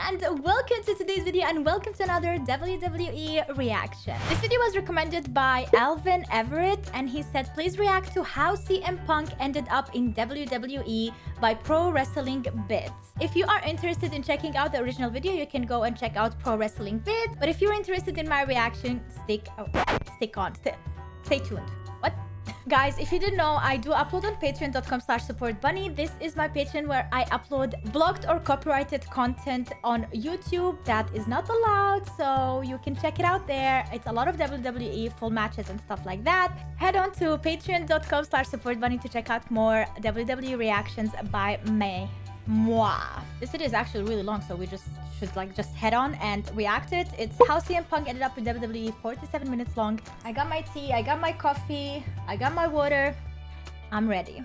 and welcome to today's video and welcome to another WWE reaction. This video was recommended by Alvin Everett and he said please react to how CM Punk ended up in WWE by Pro Wrestling Biz. If you are interested in checking out the original video, you can go and check out Pro Wrestling Biz. But if you're interested in my reaction, stay tuned. What? Guys, if you didn't know, I do upload on patreon.com/supportbunny. This is my Patreon where I upload blocked or copyrighted content on YouTube that is not allowed, so you can check it out there. It's a lot of WWE full matches and stuff like that. Head on to patreon.com/supportbunny to check out more WWE reactions by moi. This video is actually really long, so we just head on and react it. It's how CM Punk ended up in WWE, 47 minutes long. I got my tea, I got my coffee, I got my water. I'm ready.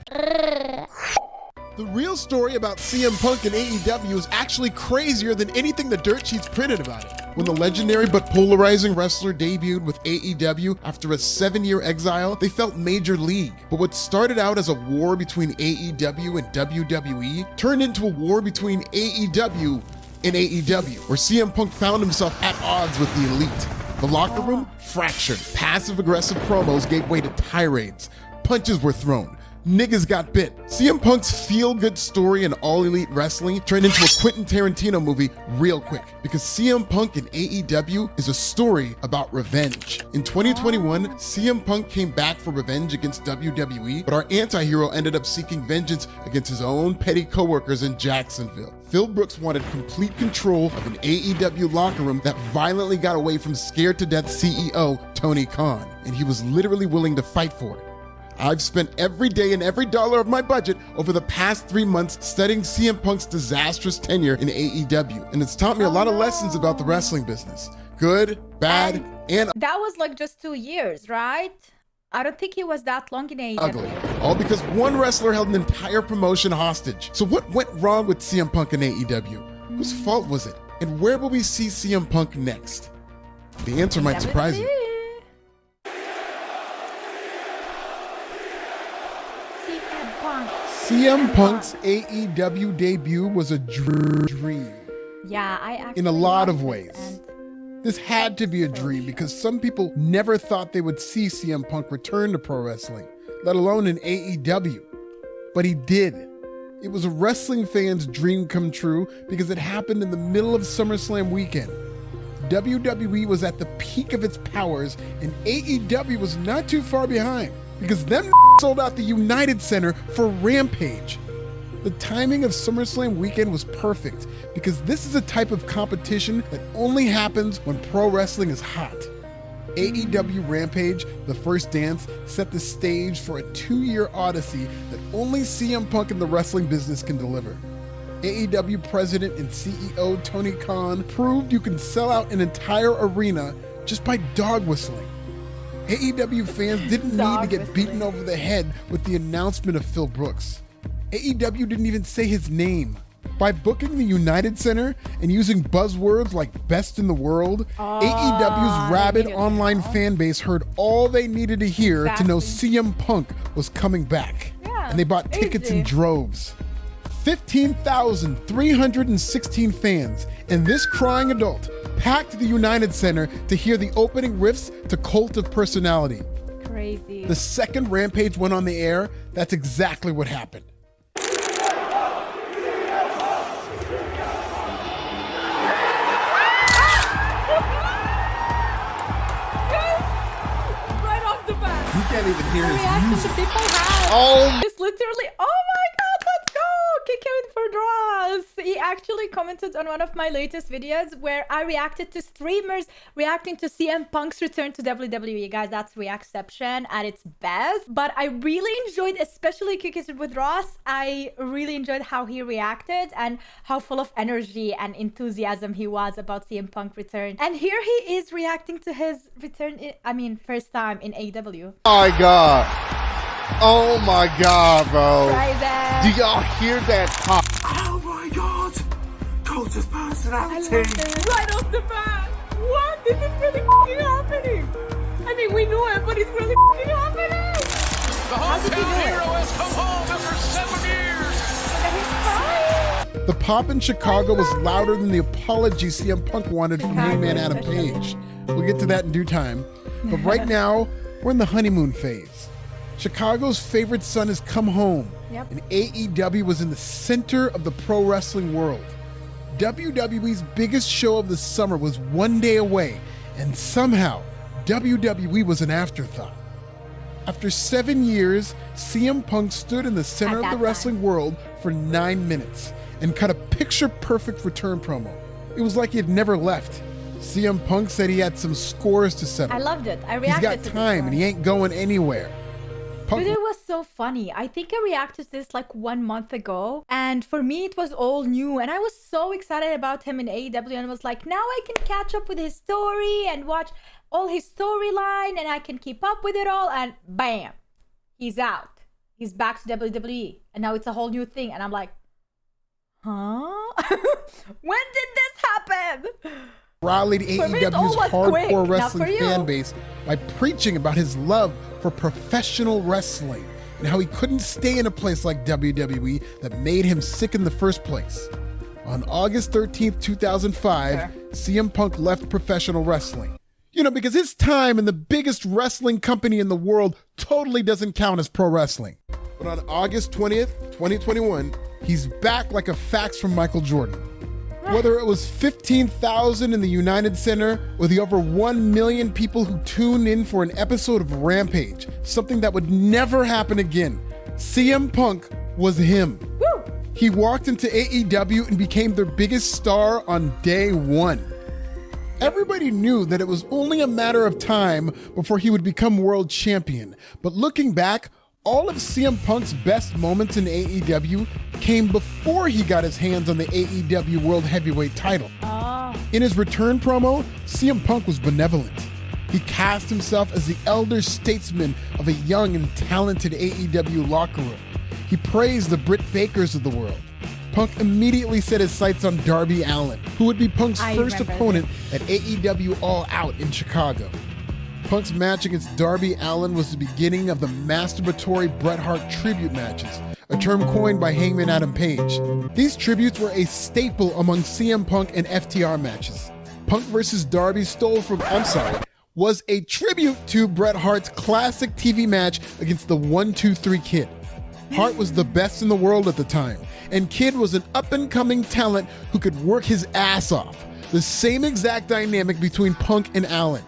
The real story about CM Punk and AEW is actually crazier than anything the dirt sheets printed about it. When the legendary but polarizing wrestler debuted with AEW after a 7-year exile, they felt major league. But what started out as a war between AEW and WWE turned into a war between AEW and AEW, where CM Punk found himself at odds with the elite. The locker room fractured. Passive-aggressive promos gave way to tirades. Punches were thrown. Niggas got bit. CM Punk's feel-good story in All Elite Wrestling turned into a Quentin Tarantino movie real quick, because CM Punk in AEW is a story about revenge. In 2021, CM Punk came back for revenge against WWE, but our anti-hero ended up seeking vengeance against his own petty coworkers in Jacksonville. Phil Brooks wanted complete control of an AEW locker room that violently got away from scared-to-death CEO Tony Khan, and he was literally willing to fight for it. I've spent every day and every dollar of my budget over the past 3 months studying CM Punk's disastrous tenure in AEW, and it's taught me a lot of lessons about the wrestling business. Good, bad, and that was like just 2 years, right? I don't think he was that long in AEW. Ugly. All because one wrestler held an entire promotion hostage. So what went wrong with CM Punk and AEW? Whose fault was it? And where will we see CM Punk next? The answer might surprise you. CM Punk's AEW debut was a dream. Yeah, I actually in a lot of ways. This had to be a dream because some people never thought they would see CM Punk return to pro wrestling, let alone in AEW. But he did. It was a wrestling fan's dream come true because it happened in the middle of SummerSlam weekend. WWE was at the peak of its powers and AEW was not too far behind, because them sold out the United Center for Rampage. The timing of SummerSlam weekend was perfect because this is a type of competition that only happens when pro wrestling is hot. AEW Rampage, The First Dance, set the stage for a 2-year odyssey that only CM Punk in the wrestling business can deliver. AEW president and CEO Tony Khan proved you can sell out an entire arena just by dog whistling. AEW fans didn't need to get beaten over the head with the announcement of Phil Brooks. AEW didn't even say his name. By booking the United Center and using buzzwords like best in the world, AEW's rabid online fan base heard all they needed to hear to know CM Punk was coming back. And they bought tickets in droves. 15,316 fans and this crying adult packed the United Center to hear the opening riffs to Cult of Personality. Crazy. The second Rampage went on the air, that's exactly what happened. Right off the bat. You can't even hear his music. It's literally, oh my god, let's go! Kick him for draws. He actually commented on one of my latest videos where I reacted to streamers reacting to CM Punk's return to WWE. Guys, that's reactception at its best. But I really enjoyed, especially Kicking It with Ross, I really enjoyed how he reacted and how full of energy and enthusiasm he was about CM Punk return. And here he is reacting to his return, first time in AEW. Oh my god. Oh my god, bro. Crazy. Do y'all hear that pop? Oh my god. Cult of Personality. Right off the bat. What? This is really f***ing happening. I mean, we knew it, but it's really f***ing happening. The hometown hero has come home after 7 years. Look at his crying. The pop in Chicago was louder than the apology CM Punk wanted from Hangman Adam Page. We'll get to that in due time. But right now, we're in the honeymoon phase. Chicago's favorite son has come home, and AEW was in the center of the pro wrestling world. WWE's biggest show of the summer was one day away, and somehow WWE was an afterthought. After 7 years, CM Punk stood in the center of the wrestling world for 9 minutes and cut a picture-perfect return promo. It was like he had never left. CM Punk said he had some scores to settle. I loved it. I reacted to He's got time and he ain't going anywhere. But it was so funny. I think I reacted to this like 1 month ago. And for me, it was all new. And I was so excited about him in AEW. And I was like, now I can catch up with his story and watch all his storyline. And I can keep up with it all. And bam, he's out. He's back to WWE. And now it's a whole new thing. And I'm like, huh? When did this happen? Rallied AEW's hardcore wrestling fan base by preaching about his love for professional wrestling and how he couldn't stay in a place like WWE that made him sick in the first place. On August 13th, 2005, CM Punk left professional wrestling. You know, because his time in the biggest wrestling company in the world totally doesn't count as pro wrestling. But on August 20th, 2021, he's back like a fax from Michael Jordan. Whether it was 15,000 in the United Center or the over 1 million people who tuned in for an episode of Rampage, something that would never happen again, CM Punk was him. Woo! He walked into AEW and became their biggest star on day one. Everybody knew that it was only a matter of time before he would become world champion, but looking back, all of CM Punk's best moments in AEW came before he got his hands on the AEW World Heavyweight title. In his return promo, CM Punk was benevolent. He cast himself as the elder statesman of a young and talented AEW locker room. He praised the Britt Bakers of the world. Punk immediately set his sights on Darby Allin, who would be Punk's first opponent at AEW All Out in Chicago. Punk's match against Darby Allin was the beginning of the masturbatory Bret Hart tribute matches, a term coined by Hangman Adam Page. These tributes were a staple among CM Punk and FTR matches. Punk vs. Darby was a tribute to Bret Hart's classic TV match against the 1-2-3 Kid. Hart was the best in the world at the time, and Kid was an up-and-coming talent who could work his ass off. The same exact dynamic between Punk and Allin.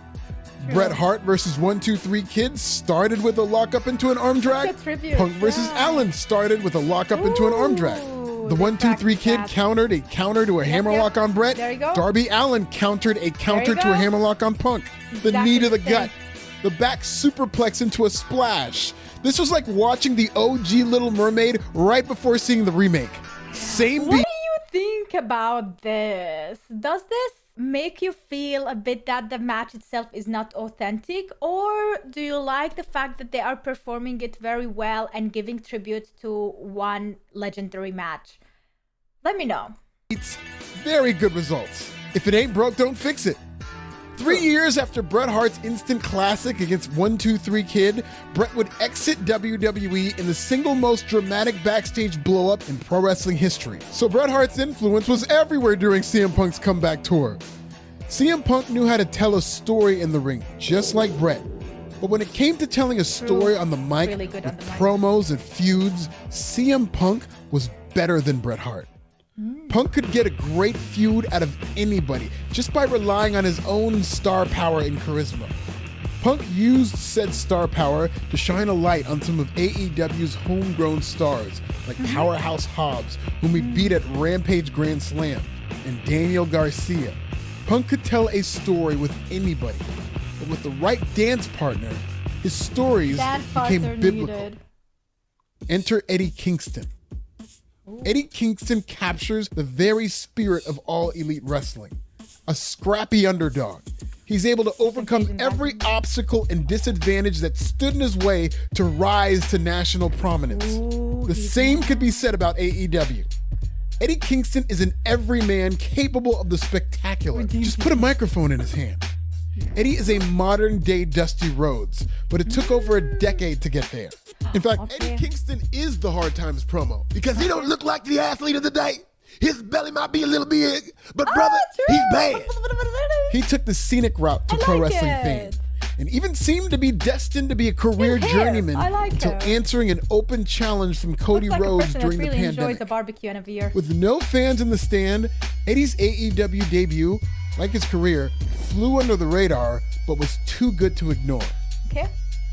Bret Hart versus 1-2-3 Kid started with a lockup into an arm drag. Punk versus Allin started with a lockup into an arm drag. The 1-2-3 Kid countered a counter to a hammerlock on Bret. Darby Allin countered a counter to a hammerlock on Punk. The knee to the gut. The back superplex into a splash. This was like watching the OG Little Mermaid right before seeing the remake. Same beat. What do you think about this? Does this make you feel a bit that the match itself is not authentic, or do you like the fact that they are performing it very well and giving tribute to one legendary match? Let me know. It's very good results. If it ain't broke, don't fix it. 3 years after Bret Hart's instant classic against 1-2-3 Kid, Bret would exit WWE in the single most dramatic backstage blow-up in pro wrestling history. So Bret Hart's influence was everywhere during CM Punk's comeback tour. CM Punk knew how to tell a story in the ring, just like Bret. But when it came to telling a story on the mic, Really with on the mic. promos and feuds, CM Punk was better than Bret Hart. Punk could get a great feud out of anybody just by relying on his own star power and charisma. Punk used said star power to shine a light on some of AEW's homegrown stars like Powerhouse Hobbs, whom he beat at Rampage Grand Slam, and Daniel Garcia. Punk could tell a story with anybody, but with the right dance partner, his stories became biblical. Enter Eddie Kingston. Eddie Kingston captures the very spirit of all elite wrestling. A scrappy underdog. He's able to overcome every obstacle and disadvantage that stood in his way to rise to national prominence. The same could be said about AEW. Eddie Kingston is an everyman capable of the spectacular. Just put a microphone in his hand. Eddie is a modern-day Dusty Rhodes, but it took over a decade to get there. In fact, Eddie Kingston is the Hard Times promo because he don't look like the athlete of the day. His belly might be a little big, but brother, he's bad. He took the scenic route to pro wrestling fame and even seemed to be destined to be a career journeyman until answering an open challenge from Cody Rhodes during the pandemic. Enjoys a barbecue and a beer. With no fans in the stand, Eddie's AEW debut, like his career, flew under the radar, but was too good to ignore. Okay.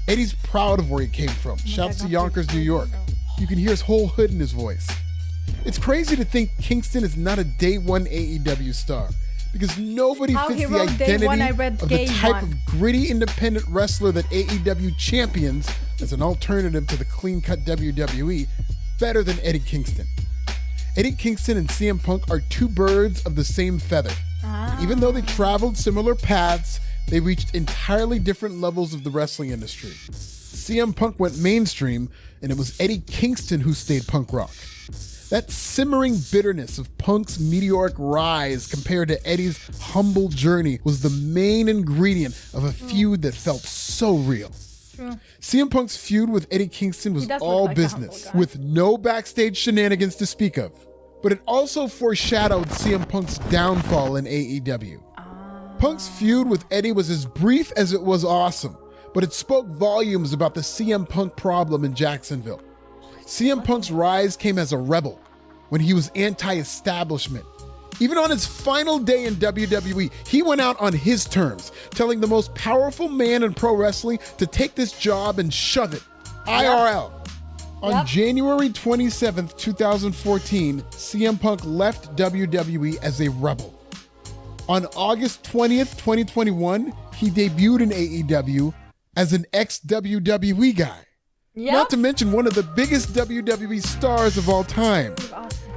Eddie's proud of where he came from. Shouts to Yonkers, New York. You can hear his whole hood in his voice. It's crazy to think Kingston is not a day one AEW star, because nobody fits the identity of the type of gritty independent wrestler that AEW champions as an alternative to the clean-cut WWE better than Eddie Kingston. Eddie Kingston and CM Punk are two birds of the same feather. Even though they traveled similar paths, they reached entirely different levels of the wrestling industry. CM Punk went mainstream, and it was Eddie Kingston who stayed punk rock. That simmering bitterness of Punk's meteoric rise compared to Eddie's humble journey was the main ingredient of a feud that felt so real. True. CM Punk's feud with Eddie Kingston was all business, with no backstage shenanigans to speak of. But it also foreshadowed CM Punk's downfall in AEW. Punk's feud with Eddie was as brief as it was awesome, but it spoke volumes about the CM Punk problem in Jacksonville. CM Punk's rise came as a rebel, when he was anti-establishment. Even on his final day in WWE, he went out on his terms, telling the most powerful man in pro wrestling to take this job and shove it. IRL. On January 27th, 2014, CM Punk left WWE as a rebel. On August 20th, 2021, he debuted in AEW as an ex-WWE guy. Not to mention one of the biggest WWE stars of all time.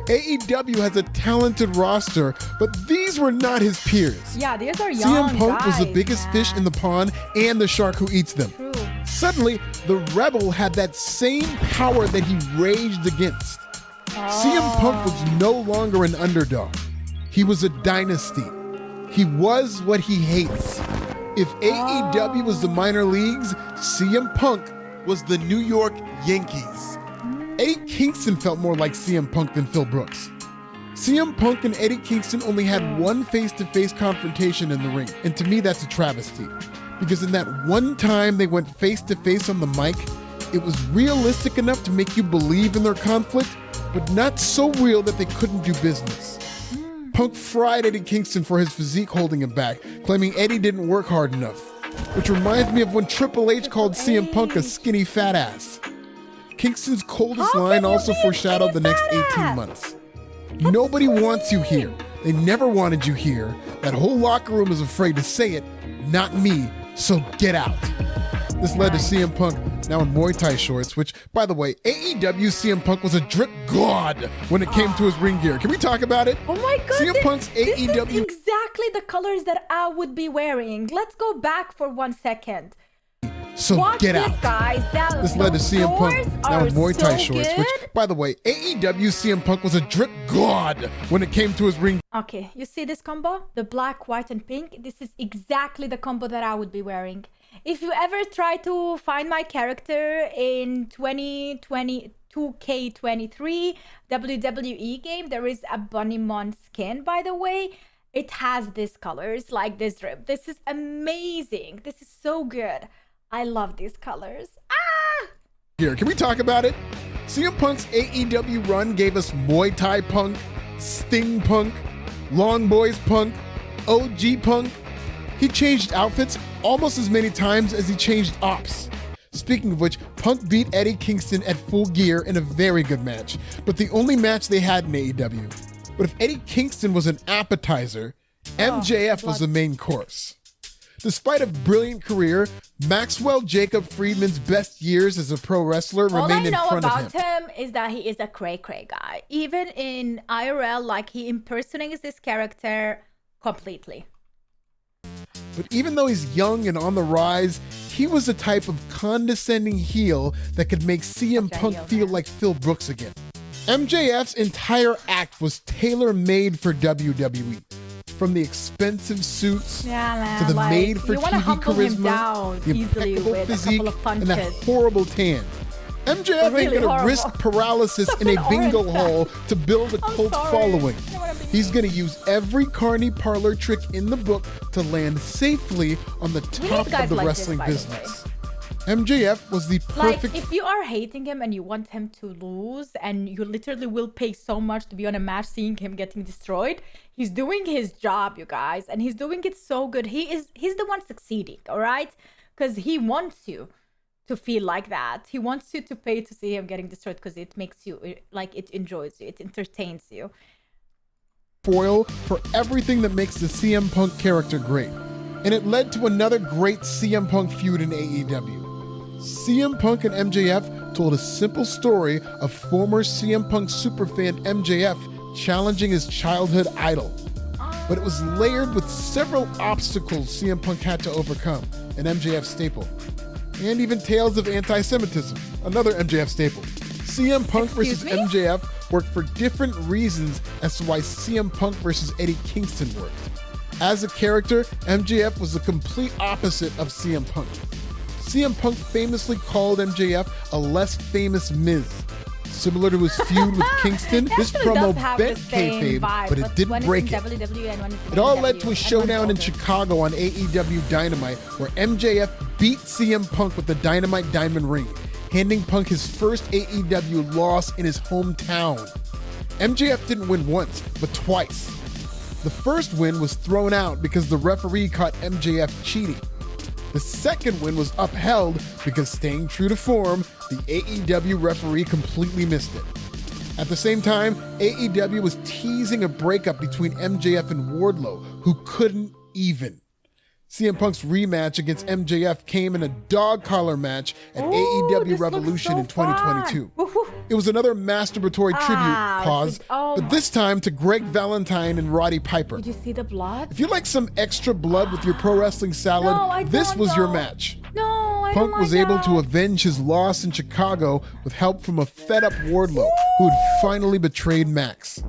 AEW has a talented roster, but these were not his peers. Yeah, these are young CM Punk was the guys, biggest fish in the pond and the shark who eats them. True. Suddenly, the Rebel had that same power that he raged against. CM Punk was no longer an underdog. He was a dynasty. He was what he hates. If AEW was the minor leagues, CM Punk was the New York Yankees. Eddie Kingston felt more like CM Punk than Phil Brooks. CM Punk and Eddie Kingston only had one face-to-face confrontation in the ring, and to me that's a travesty. Because in that one time they went face-to-face on the mic, it was realistic enough to make you believe in their conflict, but not so real that they couldn't do business. Punk fried Eddie Kingston for his physique holding him back, claiming Eddie didn't work hard enough. Which reminds me of when Triple H called CM Punk a skinny fat ass. Kingston's coldest line also foreshadowed the next 18 months. Nobody wants you here. They never wanted you here. That whole locker room is afraid to say it. Not me, so get out. This led to CM Punk now in Muay Thai shorts, which, by the way, AEW CM Punk was a drip god when it came to his ring gear. Can we talk about it? Oh my god, CM Punk's AEW... This is exactly the colors that I would be wearing. Let's go back for 1 second. So Watch get this, out. Guys. This led to CM Punk now in Muay Thai shorts, good. which, by the way, AEW CM Punk was a drip god when it came to his ring. Okay, you see this combo? The black, white, and pink? This is exactly the combo that I would be wearing. If you ever try to find my character in 2K23 WWE game, there is a Bunnymon skin, by the way. It has these colors, like this drip. This is amazing. This is so good. I love these colors. Here, can we talk about it? CM Punk's AEW run gave us Muay Thai Punk, Sting Punk, Long Boys Punk, OG Punk. He changed outfits almost as many times as he changed ops. Speaking of which, Punk beat Eddie Kingston at Full Gear in a very good match, but the only match they had in AEW. But if Eddie Kingston was an appetizer, MJF was the main course. Despite a brilliant career, Maxwell Jacob Friedman's best years as a pro wrestler remained in front of him. All I know about him is that he is a cray-cray guy. Even in IRL, like, he impersonates this character completely. But even though he's young and on the rise, he was the type of condescending heel that could make CM Punk feel like Phil Brooks again. MJF's entire act was tailor-made for WWE. From the expensive suits to the made-for-TV charisma, the impeccable physique, and that horrible tan. MJF ain't Really gonna horrible. risk paralysis in a bingo hall to build a cult sorry. following. I don't wanna be He's gonna use every carny parlor trick in the book to land safely on the top guys of the like this, wrestling by the business. MJF was the Like, perfect if you are hating him and you want him to lose, and you literally will pay so much to be on a match seeing him getting destroyed, he's doing his job, you guys, and he's doing it so good. He's the one succeeding, all right? Because he wants you to feel like that. He wants you to pay to see him getting destroyed because it makes you, like, it enjoys you, it entertains you. foil for everything that makes the CM Punk character great. And it led to another great CM Punk feud in AEW. CM Punk and MJF told a simple story of former CM Punk superfan MJF challenging his childhood idol. But it was layered with several obstacles CM Punk had to overcome, an MJF staple. And even tales of anti-Semitism, another MJF staple. CM Punk Excuse versus me? MJF worked for different reasons as to why CM Punk versus Eddie Kingston worked. As a character, MJF was the complete opposite of CM Punk. CM Punk famously called MJF a less famous Miz. Similar to his feud with Kingston, this Actually promo does have bent the same kayfabe, vibe, but it didn't one is break in it. WWE and one is in It all AEW, led to a and showdown in one's older. Chicago on AEW Dynamite where MJF beat CM Punk with the Dynamite Diamond Ring, handing Punk his first AEW loss in his hometown. MJF didn't win once, but twice. The first win was thrown out because the referee caught MJF cheating. The second win was upheld because, staying true to form, the AEW referee completely missed it. At the same time, AEW was teasing a breakup between MJF and Wardlow, who couldn't even. CM Punk's rematch against MJF came in a dog collar match at Ooh, AEW this Revolution looks in so fun. 2022. Woohoo. It was another masturbatory tribute, pause, oh but this time to Greg Valentine and Roddy Piper. Did you see the blood? If you like some extra blood with your pro wrestling salad, No, I this don't was your know. match. No, I Punk don't was like able that. to avenge his loss in Chicago with help from a fed-up Wardlow who had finally betrayed Max.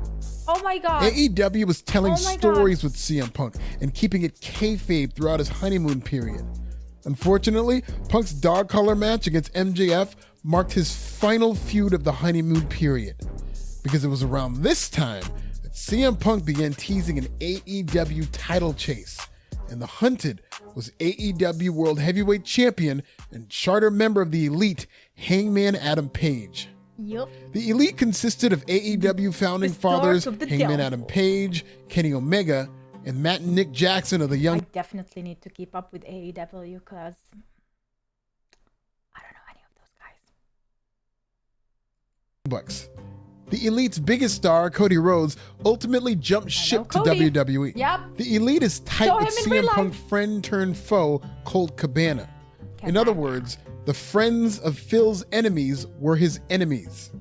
Oh my god. AEW was telling Oh my stories God. with CM Punk and keeping it kayfabe throughout his honeymoon period. Unfortunately, Punk's dog collar match against MJF marked his final feud of the honeymoon period, because it was around this time that CM Punk began teasing an AEW title chase, and the hunted was AEW World Heavyweight Champion and charter member of the Elite, Hangman Adam Page. Yup. The Elite consisted of AEW founding The start fathers of the Hangman downfall. Adam Page, Kenny Omega, and Matt and Nick Jackson of the I Young definitely need to keep up with AEW because I don't know any of those guys. Bucks. The Elite's biggest star, Cody Rhodes, ultimately jumped ship to Cody. WWE. Yep. The Elite is tight Saw with him in real CM life. Punk friend turned foe, Colt Cabana. In other words, the friends of Phil's enemies were his enemies.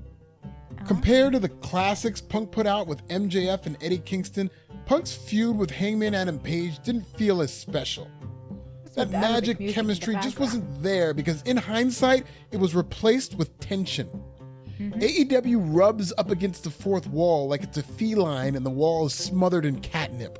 Compared to the classics Punk put out with MJF and Eddie Kingston, Punk's feud with Hangman Adam Page didn't feel as special. That Arabic magic music in chemistry the just background. wasn't there because in hindsight, it was replaced with tension. AEW rubs up against the fourth wall like it's a feline and the wall is smothered in catnip.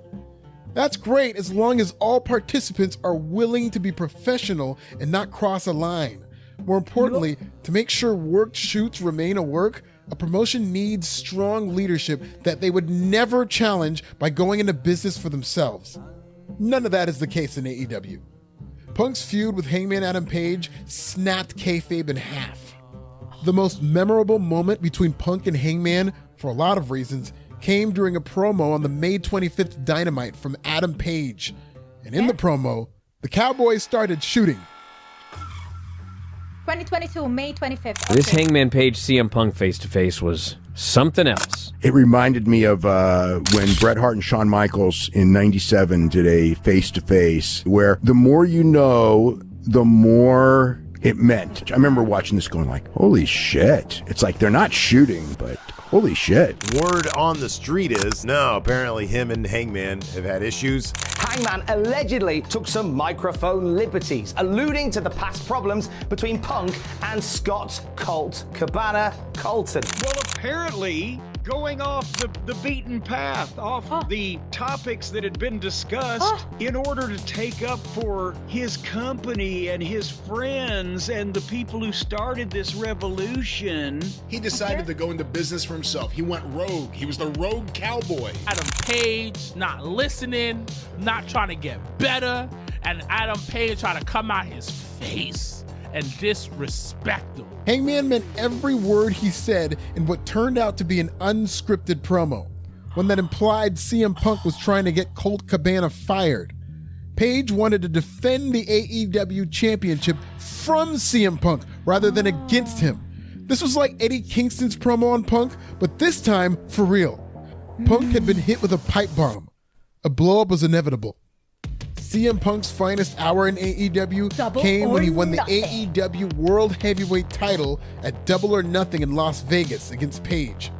That's great as long as all participants are willing to be professional and not cross a line. More importantly, to make sure worked shoots remain a work, a promotion needs strong leadership that they would never challenge by going into business for themselves. None of that is the case in AEW. Punk's feud with Hangman Adam Page snapped kayfabe in half. The most memorable moment between Punk and Hangman, for a lot of reasons, came during a promo on the May 25th Dynamite from Adam Page. And in the promo, the Cowboys started shooting. 2022, May 25th. This Okay. Hangman Page CM Punk face-to-face was something else. It reminded me of when Bret Hart and Shawn Michaels in '97 did a face-to-face where the more you know, the more it meant. I remember watching this going like, holy shit. It's like they're not shooting, but holy shit. Word on the street is, no, apparently him and Hangman have had issues. Hangman allegedly took some microphone liberties, alluding to the past problems between Punk and Scott Colt Cabana Colton. Well, apparently, going off the beaten path, off the topics that had been discussed in order to take up for his company and his friends and the people who started this revolution. He decided to go into business for himself. He went rogue. He was the rogue cowboy. Adam Page not listening, not trying to get better, and Adam Page trying to come out his face and disrespect him. Hangman meant every word he said in what turned out to be an unscripted promo, one that implied CM Punk was trying to get Colt Cabana fired. Page wanted to defend the AEW championship from CM Punk rather than against him. This was like Eddie Kingston's promo on Punk, but this time for real. Punk had been hit with a pipe bomb. A blow-up was inevitable. CM Punk's finest hour in AEW came when he won the AEW World Heavyweight title at Double or Nothing in Las Vegas against Page.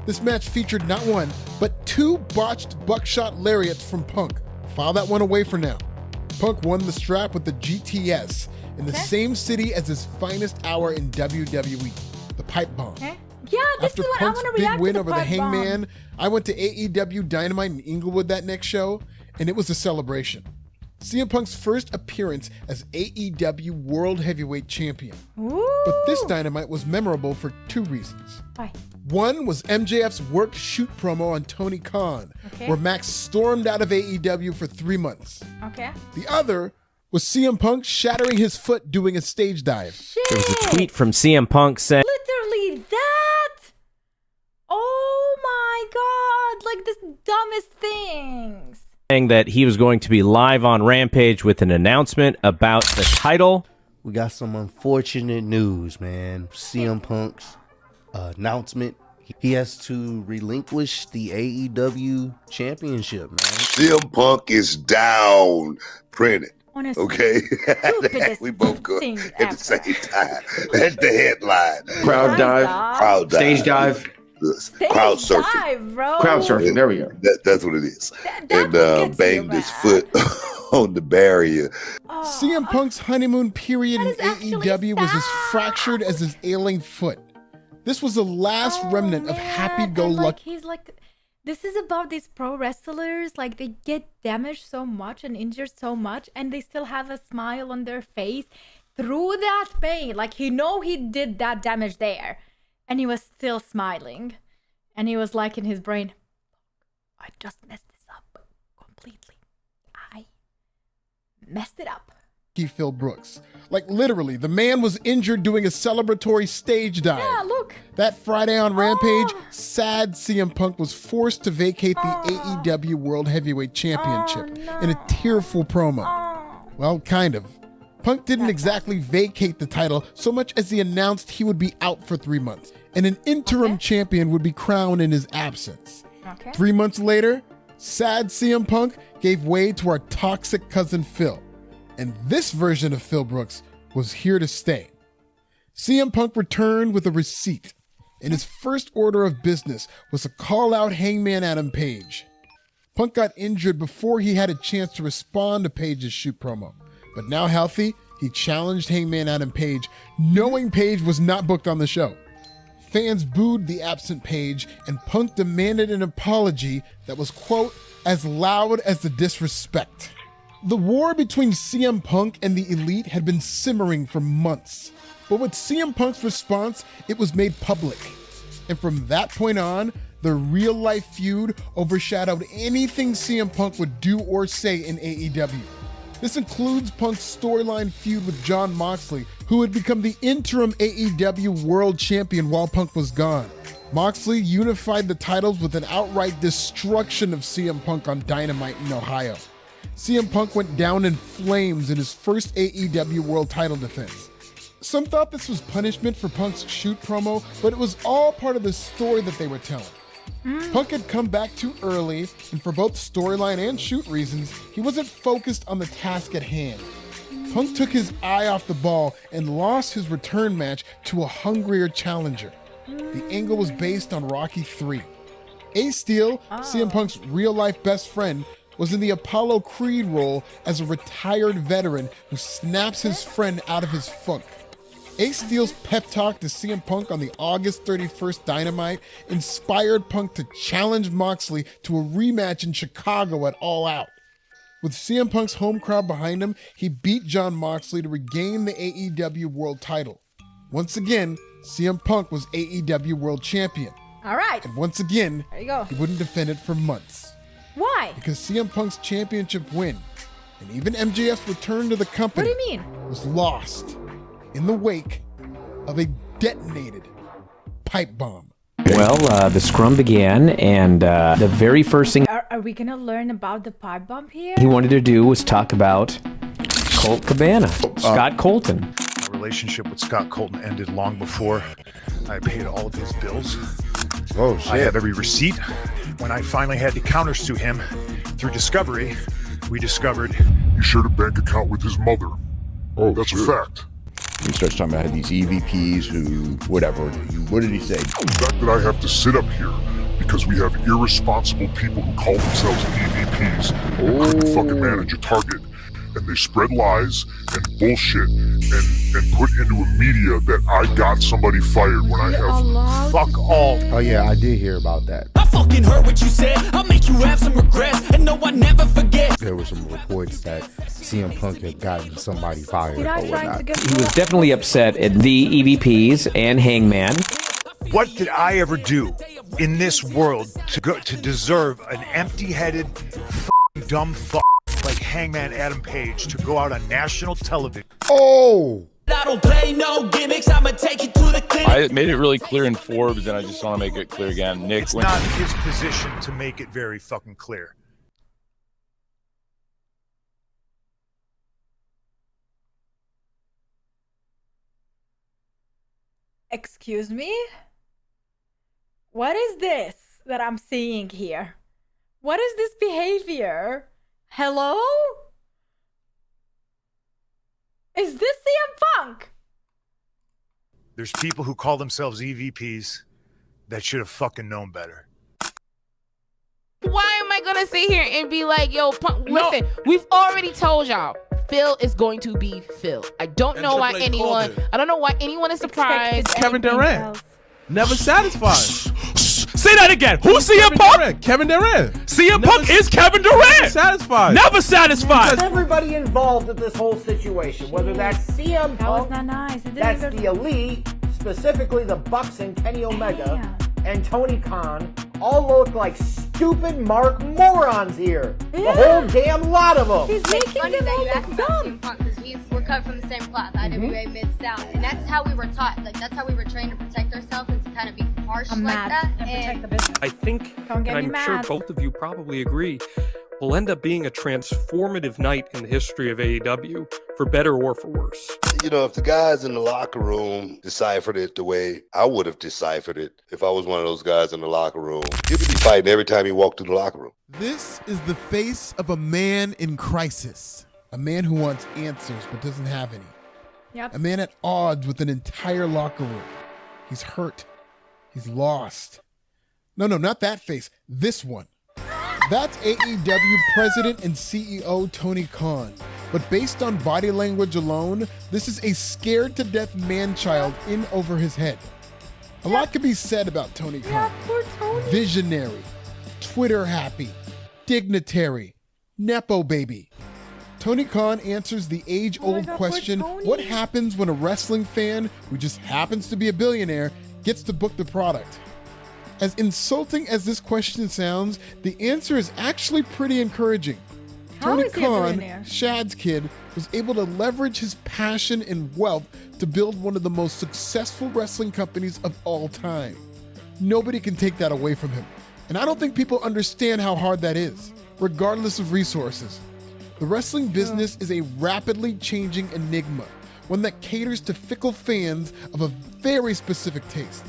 This match featured not one, but two botched buckshot lariats from Punk. File that one away for now. Punk won the strap with the GTS in the same city as his finest hour in WWE, the pipe bomb. Yeah, this After is what Punk's I want to big react win to over the Hangman, I went to AEW Dynamite in Inglewood that next show, and it was a celebration. CM Punk's first appearance as AEW World Heavyweight Champion. But this Dynamite was memorable for two reasons. Why? One was MJF's worked shoot promo on Tony Khan, where Max stormed out of AEW for 3 months. The other was CM Punk shattering his foot doing a stage dive. There was a tweet from CM Punk saying, Literally that? Oh my God, like the dumbest things. that he was going to be live on Rampage with an announcement about the title. We got some unfortunate news, man. CM Punk's announcement. He has to relinquish the AEW championship, man. CM Punk is down printed. Honestly, okay? We both go at the same time. That's the headline. Crowd dive. Crowd dive. Stage dive. Crowd surfing. Dive, bro. Crowd surfing. There we go. That's what it is. And banged his foot on the barrier. CM Punk's honeymoon period in AEW was as fractured as his ailing foot. This was the last remnant of happy-go-lucky. He's like, this is about these pro wrestlers. Like, they get damaged so much and injured so much, and they still have a smile on their face through that pain. Like, he did that damage there, and he was still smiling. And he was like in his brain, I just messed this up completely. I messed it up. Phil Brooks. Like literally, the man was injured doing a celebratory stage dive. Yeah, look. That Friday on Rampage, sad CM Punk was forced to vacate the AEW World Heavyweight Championship in a tearful promo. Well, kind of. Punk didn't exactly vacate the title so much as he announced he would be out for 3 months, and an interim champion would be crowned in his absence. 3 months later, sad CM Punk gave way to our toxic cousin Phil. And this version of Phil Brooks was here to stay. CM Punk returned with a receipt, and his first order of business was to call out Hangman Adam Page. Punk got injured before he had a chance to respond to Page's shoot promo, but now healthy, he challenged Hangman Adam Page, knowing Page was not booked on the show. Fans booed the absent Page, and Punk demanded an apology that was, quote, as loud as the disrespect. The war between CM Punk and the Elite had been simmering for months, but with CM Punk's response, it was made public. And from that point on, the real-life feud overshadowed anything CM Punk would do or say in AEW. This includes Punk's storyline feud with Jon Moxley, who had become the interim AEW World Champion while Punk was gone. Moxley unified the titles with an outright destruction of CM Punk on Dynamite in Ohio. CM Punk went down in flames in his first AEW World title defense. Some thought this was punishment for Punk's shoot promo, but it was all part of the story that they were telling. Punk had come back too early, and for both storyline and shoot reasons, he wasn't focused on the task at hand. Punk took his eye off the ball and lost his return match to a hungrier challenger. The angle was based on Rocky III. Ace Steel, CM Punk's real-life best friend, was in the Apollo Creed role as a retired veteran who snaps his friend out of his funk. Ace Steel's pep talk to CM Punk on the August 31st Dynamite inspired Punk to challenge Moxley to a rematch in Chicago at All Out. With CM Punk's home crowd behind him, he beat Jon Moxley to regain the AEW World title. Once again, CM Punk was AEW World Champion. All right. And once again, there you go. He wouldn't defend it for months. Why? Because CM Punk's championship win, and even MJF's return to the company, what do you mean? Was lost in the wake of a detonated pipe bomb. Well, the scrum began, and the very first thing Are we gonna learn about the pipe bomb here? he wanted to do was talk about Colt Cabana, Scott Colton. My relationship with Scott Colton ended long before I paid all of his bills. Oh, shit. I have every receipt. When I finally had to countersue him through Discovery, we discovered he shared a bank account with his mother. Oh, that's sure. a fact. He starts talking about these EVPs who, whatever. What did he say? The fact that I have to sit up here because we have irresponsible people who call themselves EVPs who couldn't fucking manage a target, and they spread lies and bullshit and put into a media that I got somebody fired when I have fuck all. Oh yeah, I did hear about that. I fucking heard what you said. I'll make you have some regrets, and no, I never forget. There were some reports that CM Punk had gotten somebody fired or whatnot. He was definitely upset at the EVPs and Hangman. what did I ever do in this world to deserve an empty-headed, dumb fuck like Hangman Adam Page to go out on national television? Oh! I don't play no gimmicks, I'ma take you to the clinic. I made it really clear in Forbes, and I just want to make it clear again. Nick, It's not his position to make it very fucking clear. Excuse me? What is this that I'm seeing here? What is this behavior? Hello? Is this CM Punk? There's people who call themselves EVPs that should have fucking known better. Why am I gonna sit here and be like, yo, Punk, listen, we've already told y'all, Phil is going to be Phil. I don't know why anyone is surprised. Kevin Durant. Never satisfied. Say that again. Who's CM Punk? Kevin Durant. CM Punk is Kevin Durant. Satisfied. Never satisfied. Everybody involved in this whole situation, whether that's CM Punk, That was not nice. that's the Elite, specifically the Bucks and Kenny Omega, and Tony Khan, all look like stupid Mark morons here. The whole damn lot of them. He's making funny them that all you asked look about dumb. CM Punk because we're cut from the same cloth, IWA Mid-South, and that's how we were taught. Like that's how we were trained to protect ourselves and to kind of be harsh like that and protect the business. I think, Don't get and me I'm sure mad. both of you probably agree, will end up being a transformative night in the history of AEW, for better or for worse. You know, if the guys in the locker room deciphered it the way I would have deciphered it if I was one of those guys in the locker room, he would be fighting every time he walked through the locker room. This is the face of a man in crisis. A man who wants answers but doesn't have any. Yep. A man at odds with an entire locker room. He's hurt. He's lost. No, not that face. This one. That's AEW President and CEO Tony Khan. But based on body language alone, this is a scared-to-death man-child in over his head. A lot can be said about Tony Khan. Poor Tony. Visionary, Twitter-happy, dignitary, Nepo baby. Tony Khan answers the age-old question, what happens when a wrestling fan who just happens to be a billionaire gets to book the product? As insulting as this question sounds, the answer is actually pretty encouraging. How Tony is he a Khan, billionaire? Shad's kid, was able to leverage his passion and wealth to build one of the most successful wrestling companies of all time. Nobody can take that away from him. And I don't think people understand how hard that is, regardless of resources. The wrestling business is a rapidly changing enigma, one that caters to fickle fans of a very specific taste.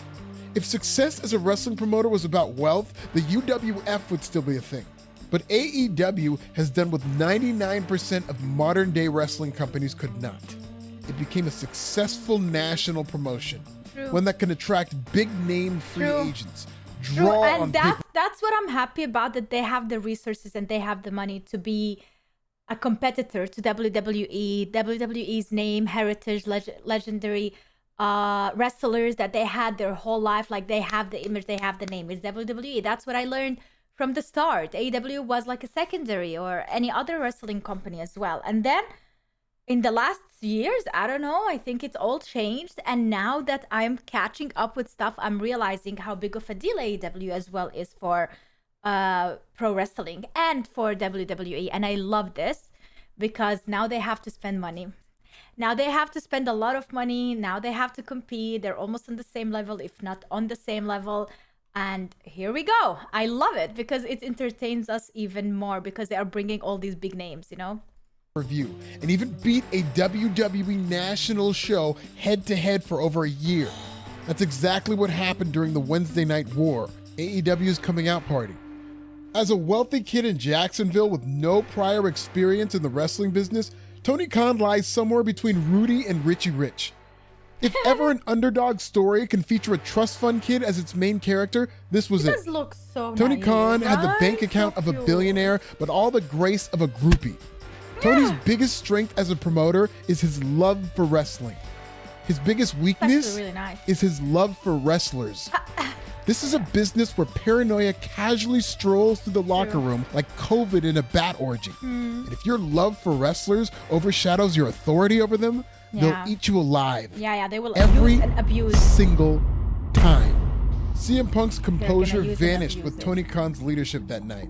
If success as a wrestling promoter was about wealth, the UWF would still be a thing. But AEW has done what 99% of modern-day wrestling companies could not. It became a successful national promotion, one that can attract big-name free agents, draw on And that's what I'm happy about, that they have the resources and they have the money to be a competitor to WWE. WWE's name, heritage, legendary wrestlers that they had their whole life. Like they have the image, they have the name. It's WWE. That's what I learned from the start. AEW was like a secondary or any other wrestling company as well. And then in the last years, I don't know, I think it's all changed. And now that I'm catching up with stuff, I'm realizing how big of a deal AEW as well is for pro wrestling and for WWE. And I love this because now they have to spend money. Now they have to spend a lot of money. Now they have to compete. They're almost on the same level, if not on the same level. And here we go. I love it because it entertains us even more because they are bringing all these big names, you know? Review and even beat a WWE national show head to head for over a year. That's exactly what happened during the Wednesday Night War, AEW's coming out party. As a wealthy kid in Jacksonville with no prior experience in the wrestling business, Tony Khan lies somewhere between Rudy and Richie Rich. If ever an underdog story can feature a trust fund kid as its main character, this was it. Does look so Tony naive, Khan had the right? bank account of a billionaire, but all the grace of a groupie. Tony's biggest strength as a promoter is his love for wrestling. His biggest weakness really nice. is his love for wrestlers. This is a business where paranoia casually strolls through the locker room like COVID in a bat orgy. And if your love for wrestlers overshadows your authority over them, Yeah. they'll eat you alive. Yeah, they will Every use and abuse. single time. CM Punk's composure use and vanished abuse with it. Tony Khan's leadership that night.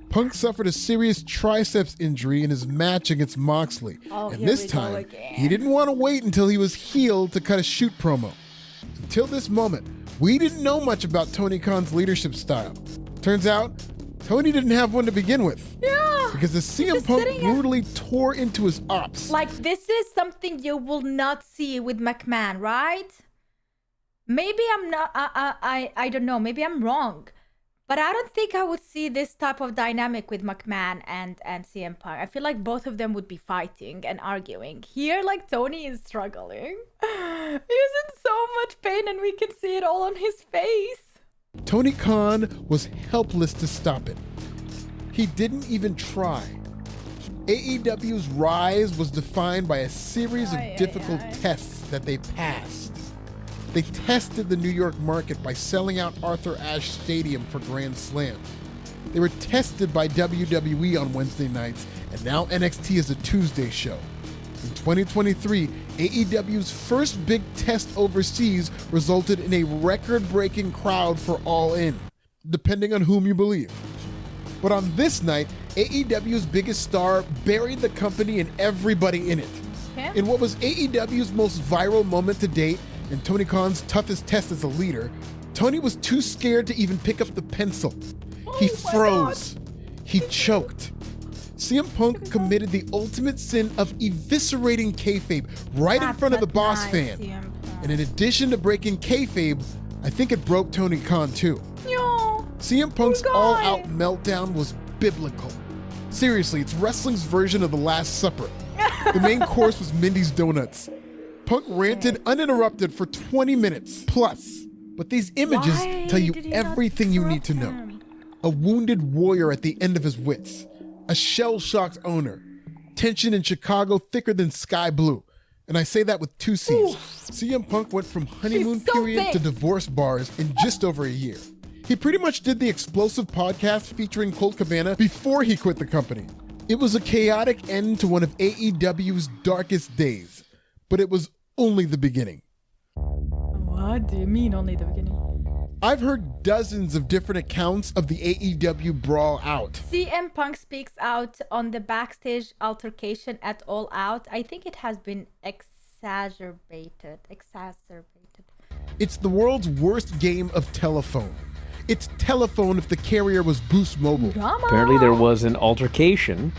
Punk suffered a serious triceps injury in his match against Moxley. Oh, And here this we go time, again. he didn't want to wait until he was healed to cut a shoot promo. Until this moment, we didn't know much about Tony Khan's leadership style. Turns out, Tony didn't have one to begin with. Yeah. Because the CM Punk brutally tore into his ops. Like, this is something you will not see with McMahon, right? Maybe I'm not, I don't know, maybe I'm wrong. But I don't think I would see this type of dynamic with McMahon and CM Punk. I feel like both of them would be fighting and arguing. Here, like, Tony is struggling. He's in so much pain and we can see it all on his face. Tony Khan was helpless to stop it. He didn't even try. AEW's rise was defined by a series of difficult tests that they passed. They tested the New York market by selling out Arthur Ashe Stadium for Grand Slam. They were tested by WWE on Wednesday nights, and now NXT is a Tuesday show. In 2023, AEW's first big test overseas resulted in a record-breaking crowd for All In, depending on whom you believe. But on this night, AEW's biggest star buried the company and everybody in it. Okay. In what was AEW's most viral moment to date, and Tony Khan's toughest test as a leader, Tony was too scared to even pick up the pencil. He froze. He choked. CM Punk committed the ultimate sin of eviscerating kayfabe right in front of the boss fan. And in addition to breaking kayfabe, I think it broke Tony Khan too. No. CM Punk's all-out meltdown was biblical. Seriously, it's wrestling's version of the Last Supper. The main course was Mindy's Donuts. Punk ranted uninterrupted for 20 minutes plus. But these images tell you everything you need to know. A wounded warrior at the end of his wits. A shell-shocked owner. Tension in Chicago thicker than sky blue. And I say that with two C's. CM Punk went from honeymoon period to divorce bars in just over a year. He pretty much did the explosive podcast featuring Colt Cabana before he quit the company. It was a chaotic end to one of AEW's darkest days. But it was only the beginning. What do you mean only the beginning? I've heard dozens of different accounts of the AEW brawl out. CM Punk speaks out on the backstage altercation at All Out. I think it has been exacerbated. It's the world's worst game of telephone. It's telephone if the carrier was Boost Mobile. Apparently there was an altercation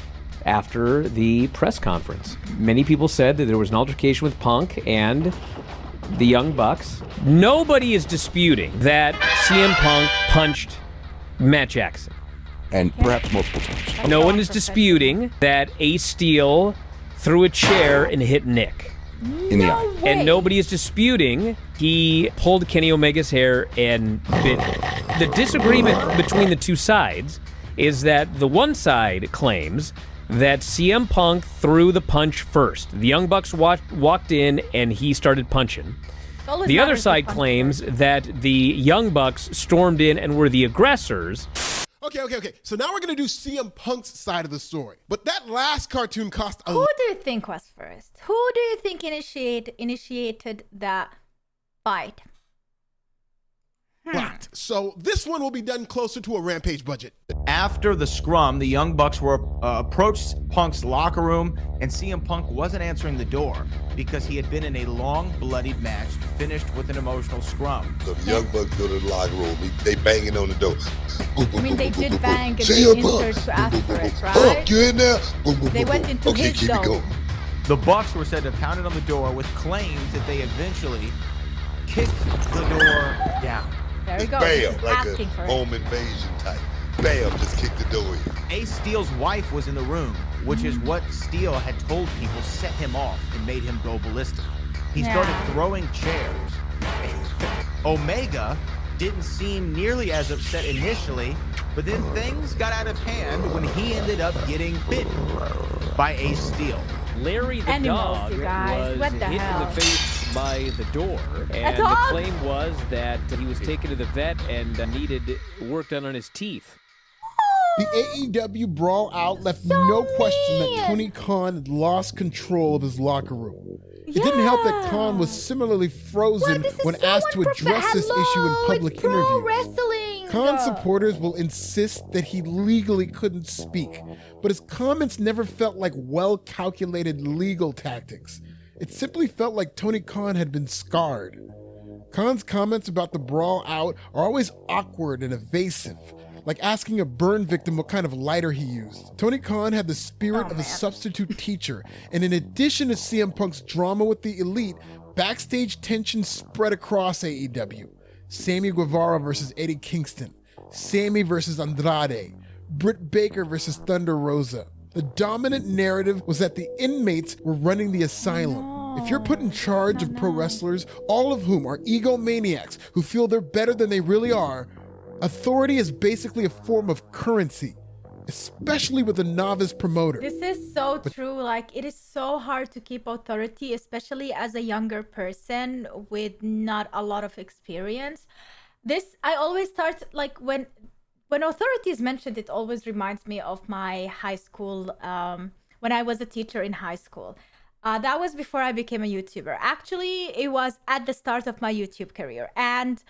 after the press conference. Many people said that there was an altercation with Punk and the Young Bucks. Nobody is disputing that CM Punk punched Matt Jackson. And perhaps multiple times. No one is disputing that Ace Steel threw a chair and hit Nick in the eye. And nobody is disputing he pulled Kenny Omega's hair and bit him. The disagreement between the two sides is that the one side claims that CM Punk threw the punch first. The Young Bucks walked in and he started punching. always The other matters side the claims that the Young Bucks stormed in and were the aggressors. Okay. So now we're going to do CM Punk's side of the story. But that last cartoon cost a Who do you think was first? Who do you think initiated the fight? lot. So this one will be done closer to a Rampage budget. After the scrum, the Young Bucks were approached Punk's locker room, and CM Punk wasn't answering the door because he had been in a long, bloodied match finished with an emotional scrum. So the Young Bucks go to the locker room. They banging on the door. I mean, they did bang and they entered to ask for it, right? You in there? They went into his zone. The Bucks were said to have pounded on the door with claims that they eventually kicked the door down. There you go. Bam, like a home invasion type. Bam, just kick the door in. Ace Steel's wife was in the room, which is what Steel had told people set him off and made him go ballistic. He started throwing chairs. Omega didn't seem nearly as upset initially, but then things got out of hand when he ended up getting bitten by Ace Steel. Larry the dog was hit in the face by the door, and the claim was that he was taken to the vet and needed work done on his teeth. The AEW Brawl Out left no question that Tony Khan had lost control of his locker room. It didn't help that Khan was similarly frozen when asked to address this issue in public interviews. Khan supporters will insist that he legally couldn't speak, but his comments never felt like well-calculated legal tactics. It simply felt like Tony Khan had been scarred. Khan's comments about the Brawl Out are always awkward and evasive, like asking a burn victim what kind of lighter he used. Tony Khan had the spirit of a substitute teacher, and in addition to CM Punk's drama with the Elite, backstage tension spread across AEW. Sammy Guevara versus Eddie Kingston, Sammy versus Andrade, Britt Baker versus Thunder Rosa. The dominant narrative was that the inmates were running the asylum. If you're put in charge of pro wrestlers, all of whom are egomaniacs who feel they're better than they really are, authority is basically a form of currency, especially with a novice promoter. This is so true. Like, it is so hard to keep authority, especially as a younger person with not a lot of experience. I always start, like, when authority is mentioned, it always reminds me of my high school, when I was a teacher in high school. That was before I became a YouTuber. Actually, it was at the start of my YouTube career. And